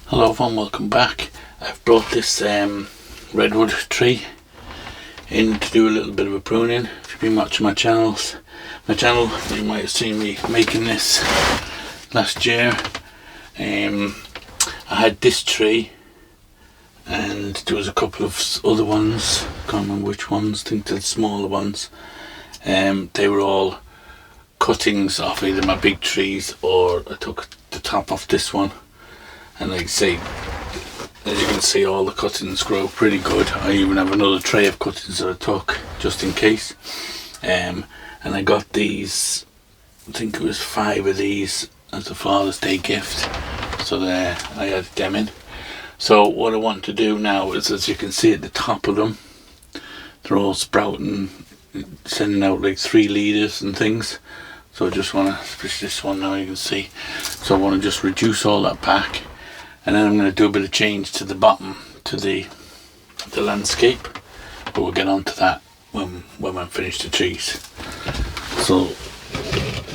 Hello everyone, welcome back. I've brought this redwood tree in to do a little bit of a pruning. If you've been watching my channel, you might have seen me making this last year. I had this tree and there was a couple of other ones, can't remember which ones, I think they're the smaller ones. They were all cuttings off either my big trees, or I took the top off this one. And like I say, as you can see, all the cuttings grow pretty good. I even have another tray of cuttings that I took just in case. And I got these, I think it was 5 of these as a Father's Day gift. So there, I added them in. So what I want to do now is, as you can see at the top of them, they're all sprouting, sending out like 3 leaders and things. So I just want to, especially this one now, you can see. So I want to just reduce all that back. And then I'm going to do a bit of change to the bottom, to the landscape, but we'll get on to that when I've finished the trees. So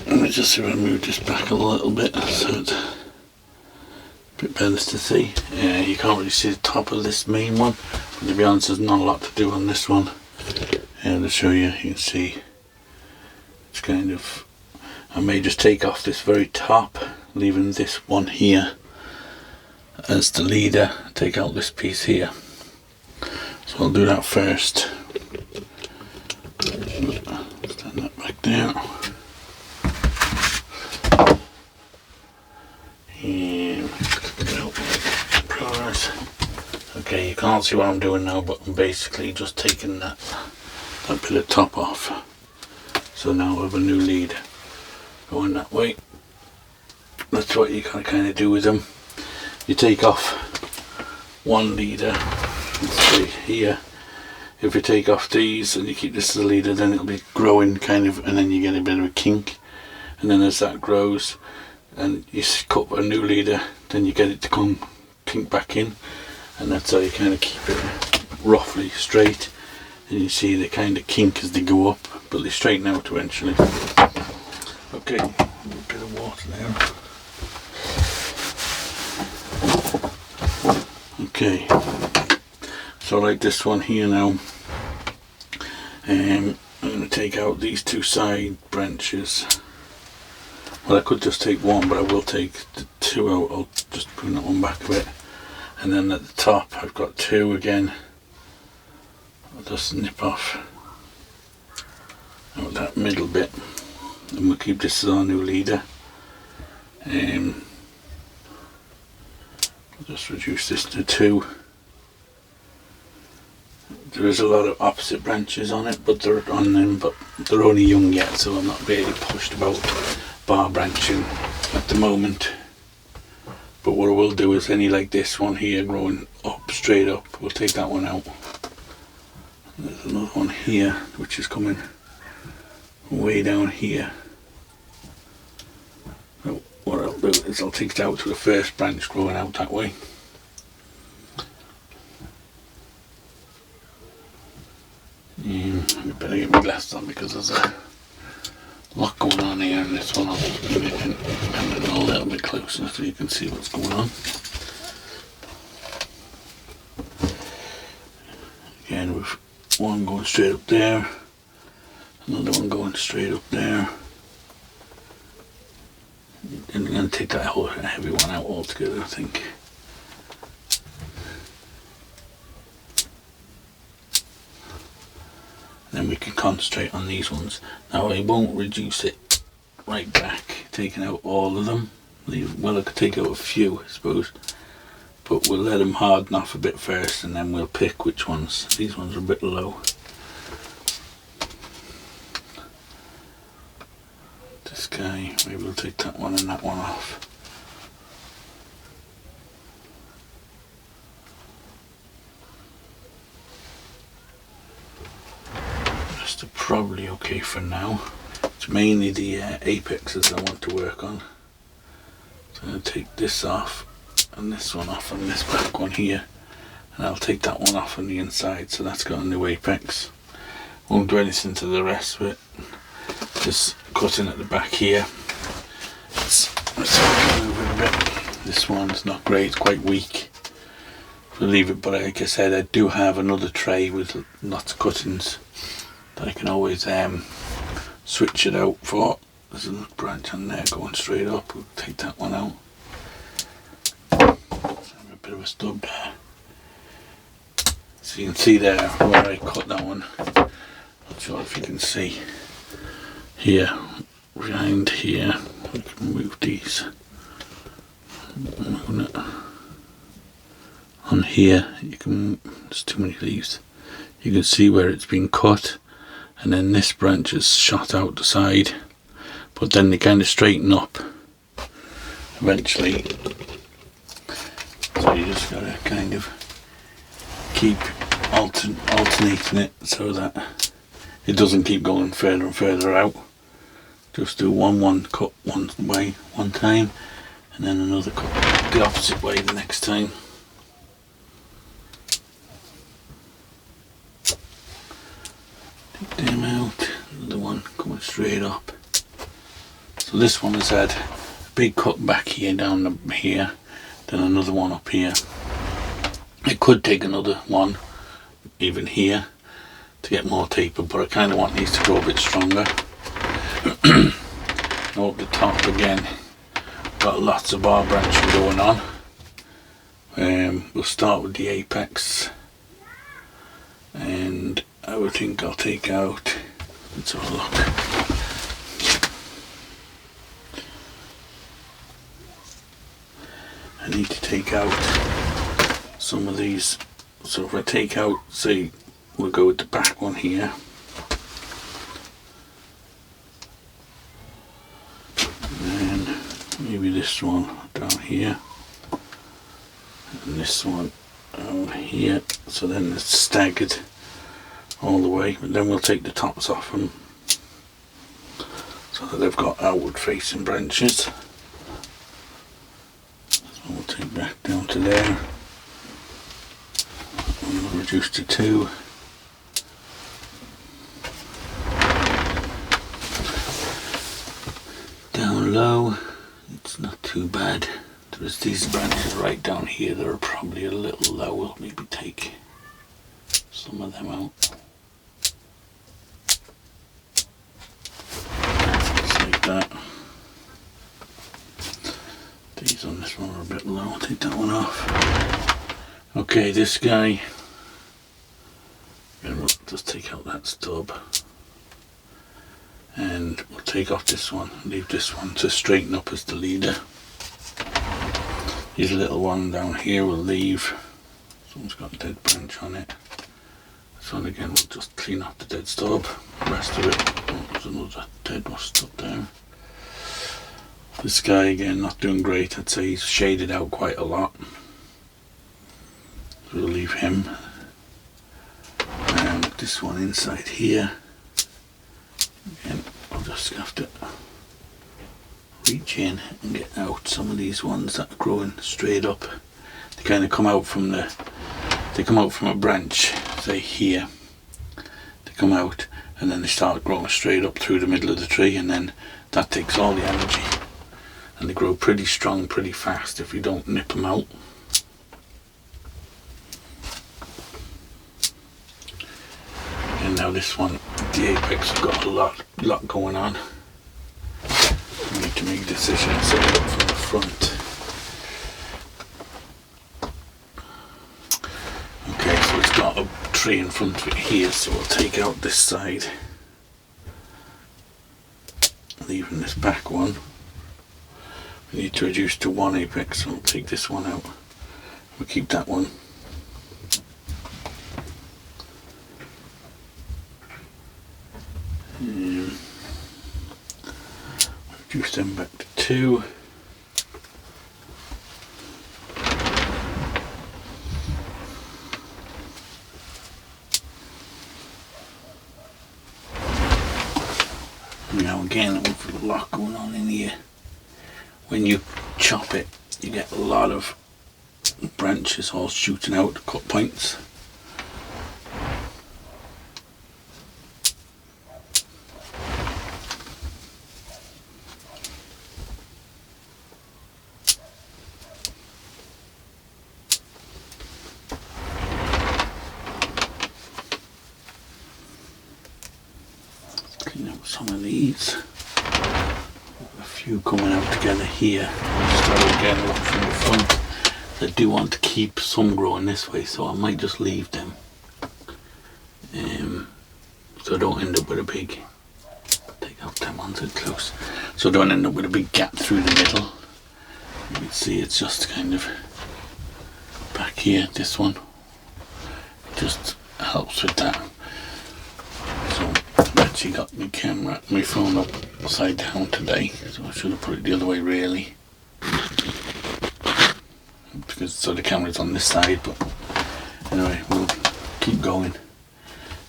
let me just see if I move this back a little bit so it's a bit better to see. Yeah, you can't really see the top of this main one, but to be honest, there's not a lot to do on this one. And to show you, you can see it's kind of, I may just take off this very top, leaving this one here as the leader, take out this piece here. So I'll do that first. Stand that back there. And okay, you can't see what I'm doing now, but I'm basically just taking that bit of top off. So now I have a new lead going that way. That's what you can kind of do with them. You take off one leader, let's see here. If you take off these and you keep this as a leader, then it'll be growing kind of, and then you get a bit of a kink. And then as that grows and you cut a new leader, then you get it to come kink back in. And that's how you kind of keep it roughly straight. And you see they kind of kink as they go up, but they straighten out eventually. Okay, a bit of water there. Okay, so like this one here now, I'm going to take out these 2 side branches. Well, I could just take one, but I will take the 2 out. I'll just bring that one back a bit. And then at the top I've got 2 again. I'll just nip off out that middle bit, and we'll keep this as our new leader. Just reduce this to 2. There is a lot of opposite branches on it, but they're only young yet, so I'm not really pushed about bar branching at the moment. But what I will do is any like this one here growing up, straight up, we'll take that one out. There's another one here which is coming way down here. What I'll do is I'll take it out to the first branch growing out that way. I better get my glasses on because there's a lot going on here, and this one I'll just bring it a little bit closer so you can see what's going on. Again, with one going straight up there, another one going straight up there. And I'm going to take that whole heavy one out altogether, I think. And then we can concentrate on these ones. Now I won't reduce it right back, taking out all of them. Well, I could take out a few, I suppose. But we'll let them harden off a bit first, and then we'll pick which ones. These ones are a bit low. This guy, maybe we'll take that one and that one off. Rest are probably okay for now. It's mainly the apexes I want to work on. So I'm going to take this off and this one off and this back one here. And I'll take that one off on the inside, so that's got a new apex. Won't do anything to the rest of it. Just cutting at the back here. Let's move it a bit. This one's not great, it's quite weak. We'll leave it, but like I said, I do have another tray with lots of cuttings that I can always switch it out for. There's a branch on there going straight up. We'll take that one out. A bit of a stub there. So you can see there where I cut that one. Not sure if you can see. Here, behind here, we can move these. On here, you can, there's too many leaves. You can see where it's been cut, and then this branch is shot out the side, but then they kind of straighten up eventually. So you just gotta kind of keep alternating it so that it doesn't keep going further and further out. Just do one cut one way one time, and then another cut the opposite way the next time. Take them out, another one coming straight up. So this one has had a big cut back here, down here, then another one up here. I could take another one even here to get more taper, but I kind of want these to grow a bit stronger. Up the top again, got lots of bar branching going on. We'll start with the apex, and I would think I'll take out, let's have a look. I need to take out some of these, so if I take out, say we'll go with the back one here, and then maybe this one down here, and this one over here, so then it's staggered all the way, but then we'll take the tops off them so that they've got outward facing branches. So we'll take that down to there, and we'll reduce to 2. Down low, it's not too bad. There's these branches right down here that are probably a little low. We'll maybe take some of them out. Just like that. These on this one are a bit low. I'll take that one off. Okay, this guy, just take out that stub. And we'll take off this one, leave this one to straighten up as the leader. These little one down here we'll leave. This one's got a dead branch on it. This one again we'll just clean off the dead stub. The rest of it, oh, there's another dead one stuck there. This guy again not doing great. I'd say he's shaded out quite a lot. So we'll leave him. And this one inside here. Again, I'll just have to reach in and get out some of these ones that are growing straight up. They kind of come out from a branch, say here. They come out and then they start growing straight up through the middle of the tree, and then that takes all the energy. And they grow pretty strong, pretty fast if you don't nip them out. And now this one, the apex has got a lot going on. We need to make a decision and set it up from the front. Okay, so it's got a tree in front of it here, so we'll take out this side, leaving this back one. We need to reduce to 1 apex, so we'll take this one out. We'll keep that one. Reduce them back to 2. Now again, with a lot going on in here. When you chop it, you get a lot of branches all shooting out, cut points. some of these. A few coming out together here. Just again look from the front. I do want to keep some growing this way, so I might just leave them. So I don't end up with a big, take out them ones so close, so I don't end up with a big gap through the middle. You can see it's just kind of back here, this one just helps with that. So I've actually got my camera, my phone upside down today, so I should have put it the other way really, because so the camera's on this side. But anyway, we'll keep going.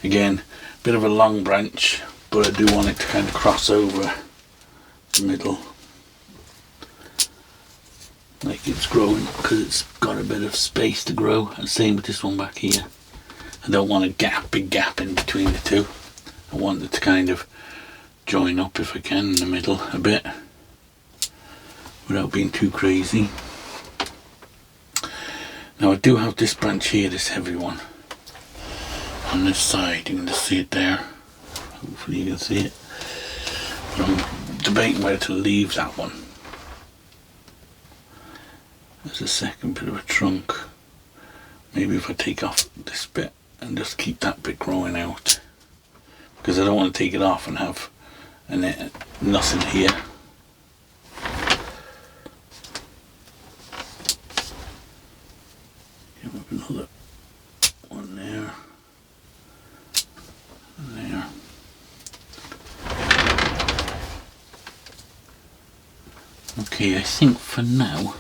Again, bit of a long branch, but I do want it to kind of cross over the middle, like it's growing, because it's got a bit of space to grow. And same with this one back here. I don't want a big gap in between the two. I want it to kind of join up if I can in the middle a bit, without being too crazy. Now I do have this branch here, this heavy one, on this side. You can just see it there. Hopefully you can see it. But I'm debating whether to leave that one. There's a second bit of a trunk. Maybe if I take off this bit and just keep that bit growing out, because I don't want to take it off and have nothing here. Give up another one there. There. Okay, I think for now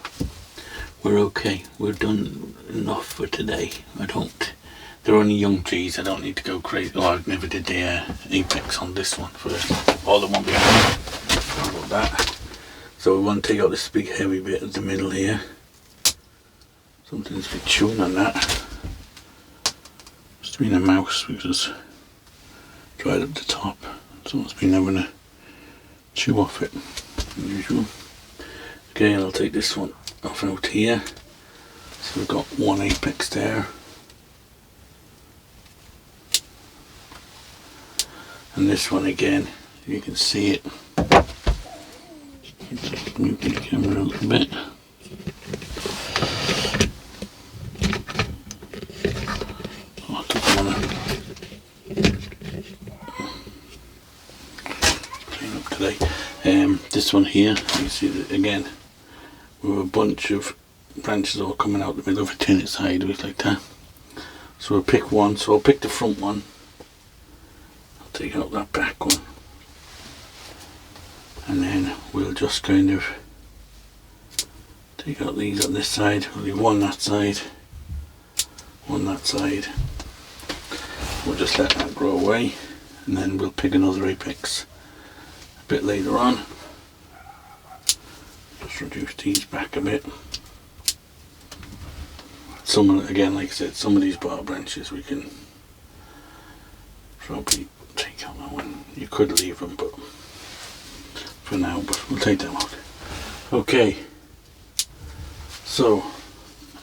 we're okay. We're done enough for today. They're only young trees. I don't need to go crazy. Oh, I never did the apex on this one for all the one behind. How about that? So we want to take out this big heavy bit at the middle here. Something's been chewing on that. Must have been a mouse, because it's right at the top. Someone's been having a chew off it, as usual. Okay, and I'll take this one off out here. So we've got one apex there. And this one again, you can see it. Just move the camera a little bit. Oh, I don't want to clean up today. This one here, you can see that again, with a bunch of branches all coming out the middle of a tin it sideways like that. So we'll pick one. So I'll pick the front one. Take out that back one, and then we'll just kind of take out these on this side. We'll leave one that side, one that side. We'll just let that grow away, and then we'll pick another apex a bit later on. Just reduce these back a bit. Some, again, like I said, some of these bar branches we can probably take out that one. You could leave them, but for now, but we'll take them out. Okay, so I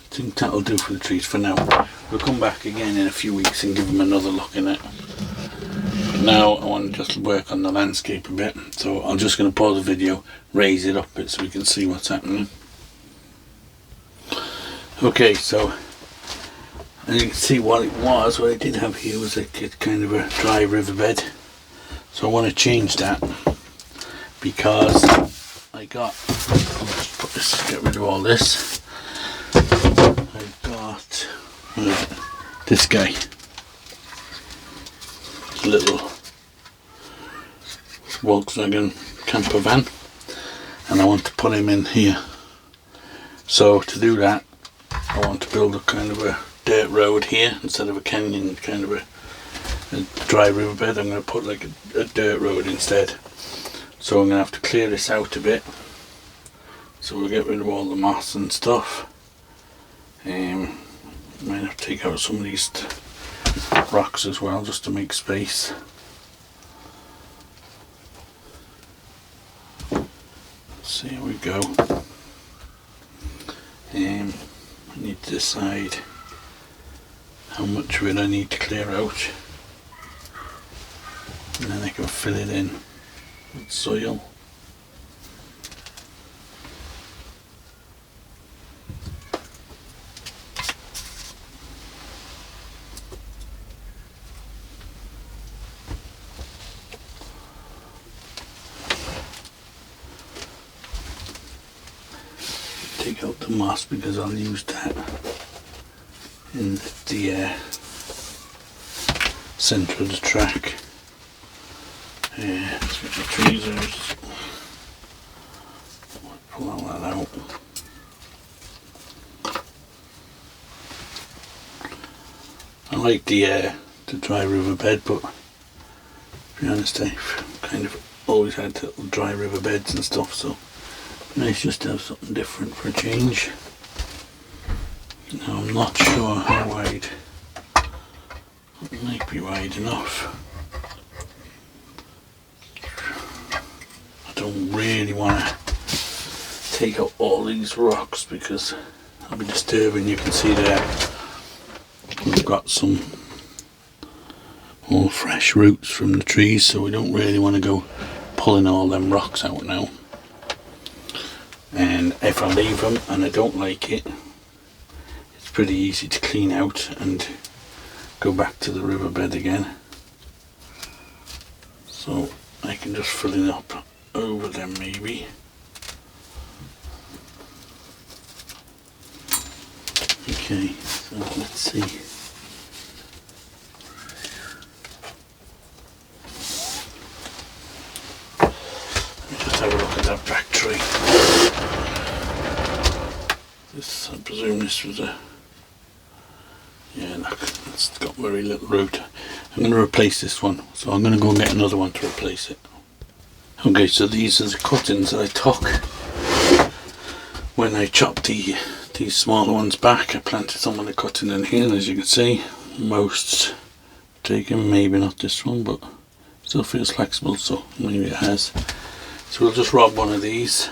think that'll do for the trees for now. We'll come back again in a few weeks and give them another look in it. But now I want to just work on the landscape a bit, so I'm just going to pause the video, raise it up a bit so we can see what's happening. Okay, so and you can see what I did have here was a kind of a dry riverbed. So I want to change that, because I got, I'll just put this, get rid of all this. I got this guy, little Volkswagen camper van, and I want to put him in here. So to do that, I want to build a kind of a dirt road here instead of a canyon, kind of a dry riverbed. I'm going to put like a dirt road instead. So I'm going to have to clear this out a bit. So we'll get rid of all the moss and stuff. Might have to take out some of these rocks as well, just to make space. So here we go. I need to decide how much of it I need to clear out, and then I can fill it in. with soil. Take out the moss because I'll use that in the centre of the track. Let's get the tweezers. Pull all that out. I like the dry riverbed, but to be honest, I've kind of always had little dry riverbeds and stuff, so nice just to have something different for a change. Now I'm not sure how wide. It might be wide enough. I don't really want to take out all these rocks because I'll be disturbing. You can see there we've got some more fresh roots from the trees, so we don't really want to go pulling all them rocks out now. And if I leave them and I don't like it, it's pretty easy to clean out and go back to the riverbed again. So I can just fill it up over them maybe. Okay, so let's see. Just have a look at that back tree. This, I presume this was a, yeah, look, it's got very little root. I'm going to replace this one, so I'm going to go and get another one to replace it. Okay, so these are the cuttings that I took when I chopped these smaller ones back. I planted some of the cutting in here, and as you can see, most taken, maybe not this one, but still feels flexible, so maybe it has. So we'll just rob one of these,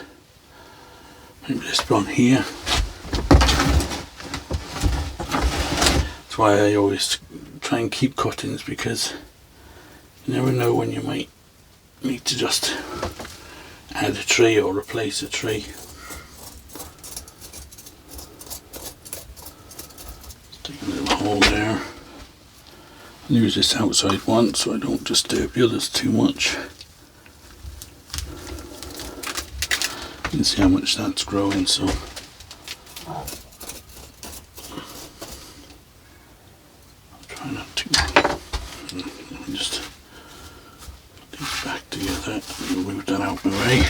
maybe this one here. That's why I always try and keep cuttings, because you never know when you might need to just add a tree or replace a tree. Take a little hole there. I'll use this outside one so I don't disturb the others too much. You can see how much that's growing, so I'll try not to. Let me just put these back together and move that out of the way.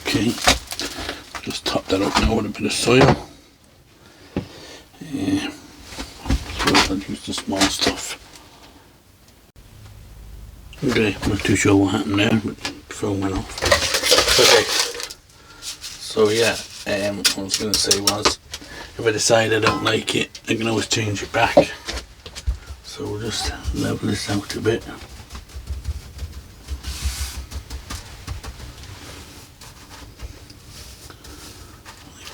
Okay, just top that up now with a bit of soil. Yeah, so I'll use the small stuff. Okay, I'm not too sure what happened there, but the phone went off. Okay, so yeah, what I was going to say was, if I decide I don't like it, I can always change it back. So we'll just level this out a bit.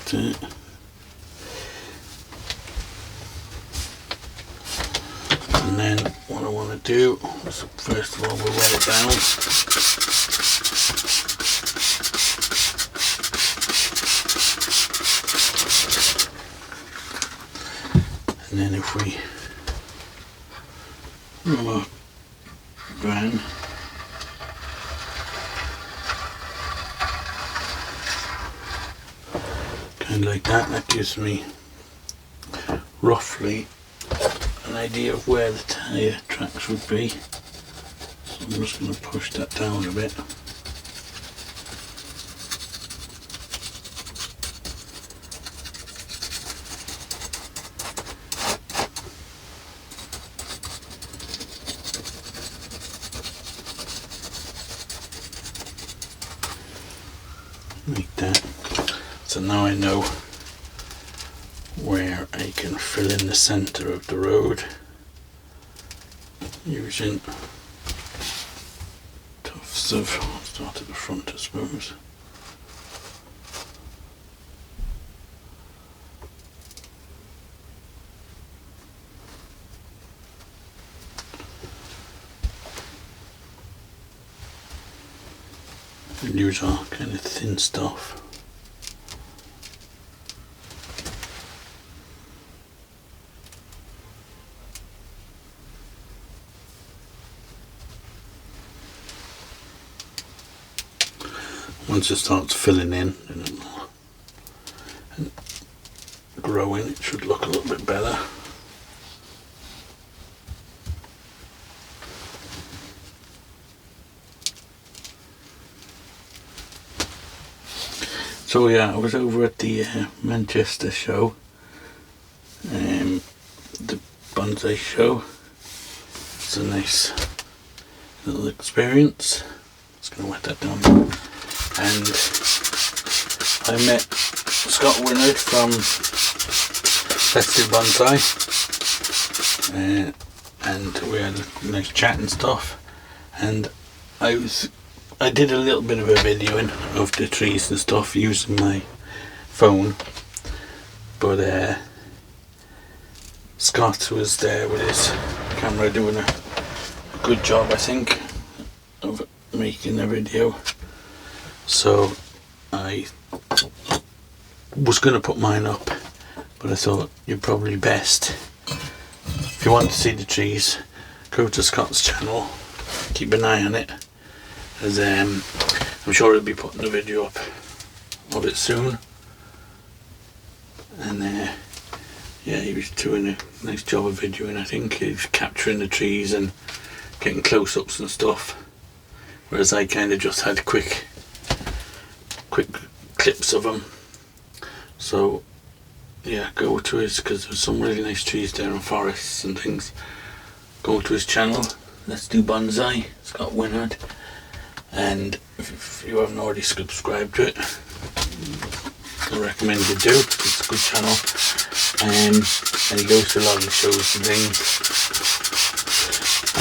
It. And then what I want to do is, first of all, we'll wet it down. And then if we rub our brown, kind of like that, that gives me roughly an idea of where the tyre tracks would be. So I'm just going to push that down a bit. Like that. So now I know where I can fill in the centre of the road using tufts of, I'll start at the front I suppose. And use our kind of thin stuff. Once it starts filling in and growing, it should look a little bit better. So yeah, I was over at the Manchester show, the bonsai show. It's a nice little experience. Just going to wet that down. And I met Scott Winard from Festive Bonsai, and we had a nice chat and stuff. And I did a little bit of a videoing of the trees and stuff using my phone, but Scott was there with his camera doing a good job, I think, of making a video. So I was going to put mine up, but I thought you're probably best, if you want to see the trees, go to Scott's channel, keep an eye on it, as I'm sure he'll be putting a video up of it soon. And yeah, he was doing a nice job of videoing. I think he was capturing the trees and getting close-ups and stuff, whereas I kind of just had quick clips of them. So yeah, go to his, because there's some really nice trees there and forests and things. Go to his channel, Let's Do Bonsai, Scott Winard. And if you haven't already subscribed to it, I recommend you do. It's a good channel, and he goes to a lot of the shows and things.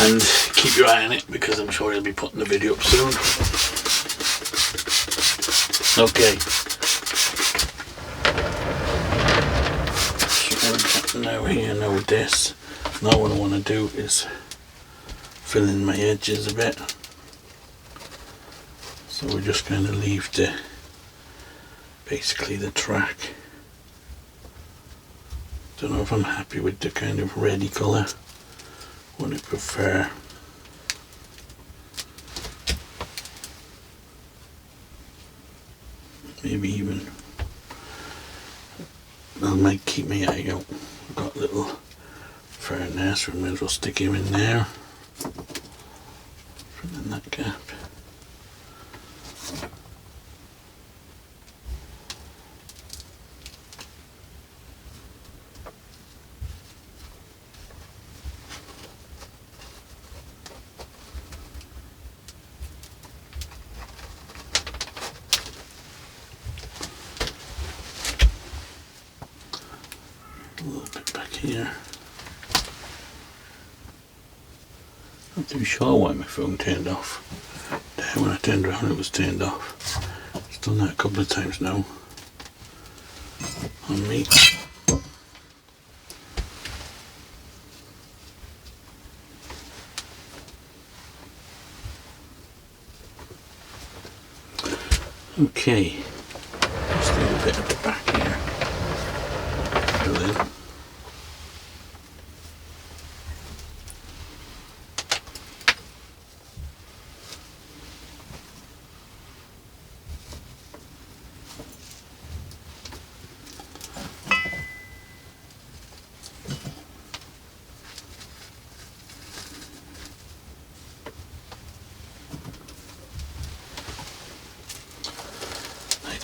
And keep your eye on it, because I'm sure he'll be putting the video up soon. Okay. So now here, now with this, now what I want to do is fill in my edges a bit. So we're just going to leave basically the track. Don't know if I'm happy with the kind of reddy colour. What I prefer. Maybe even, I might keep my eye out. I've got a little fern there, so we may as well stick him in there. Fill in that gap. A little bit back here. Not too sure why my phone turned off. There, when I turned around it was turned off. It's done that a couple of times now on me. Okay, just need a bit at the back here. Fill in.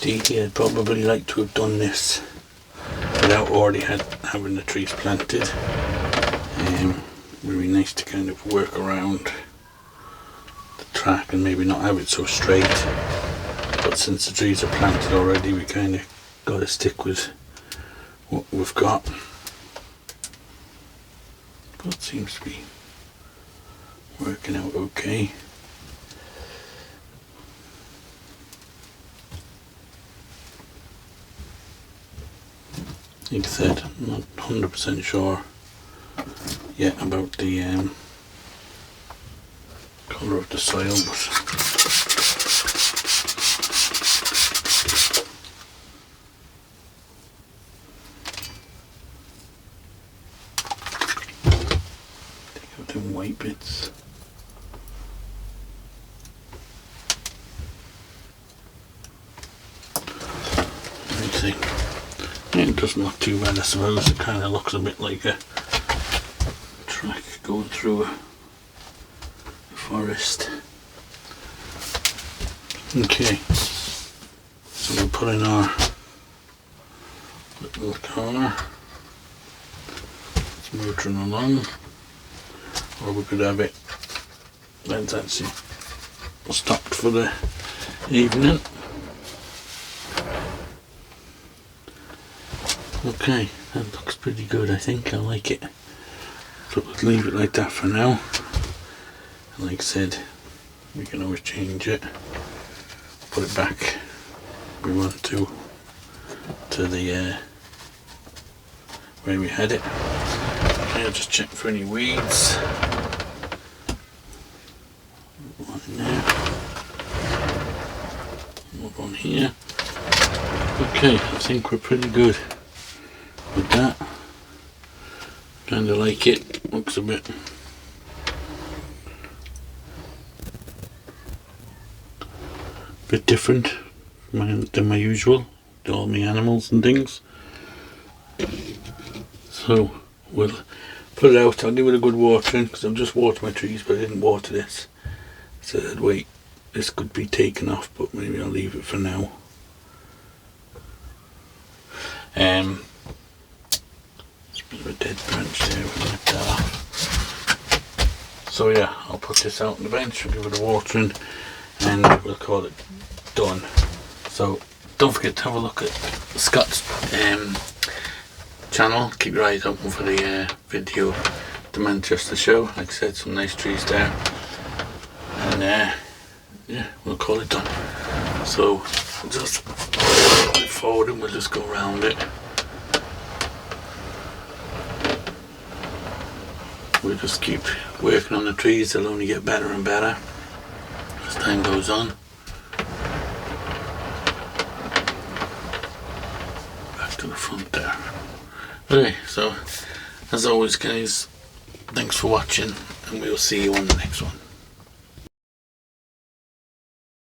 Ideally, I'd probably like to have done this without already having the trees planted. It would be nice to kind of work around the track and maybe not have it so straight. But since the trees are planted already, we kind of got to stick with what we've got. But it seems to be working out okay. Like I said, I'm not 100% sure yet about the colour of the soil, but take out them white bits. Let me see. Yeah, it doesn't look too bad, I suppose. It kind of looks a bit like a track going through a forest. Okay, so we'll put in our little car. It's motoring along, or we could have it that's actually stopped for the evening. Okay, that looks pretty good, I think. I like it. So let's leave it like that for now. Like I said, we can always change it, put it back if we want to the where we had it. Okay, I'll just check for any weeds. One there, one here. Okay, I think we're pretty good with that. Kind of like it. Looks a bit different than my usual, all my animals and things. So we'll put it out. I'll give it a good watering, because I've just watered my trees, but I didn't water this. So I'd wait, this could be taken off, but maybe I'll leave it for now. There's a bit of a dead branch there, we'll nip that off. So yeah, I'll put this out on the bench, we'll give it a watering, and we'll call it done. So don't forget to have a look at Scott's channel. Keep your eyes open for the video of the Manchester show. Like I said, some nice trees there, and yeah, we'll call it done. So we'll just forward and we'll just go around it. We'll just keep working on the trees. They'll only get better and better as time goes on. Back to the front there. Okay, so as always guys, thanks for watching, and we'll see you on the next one.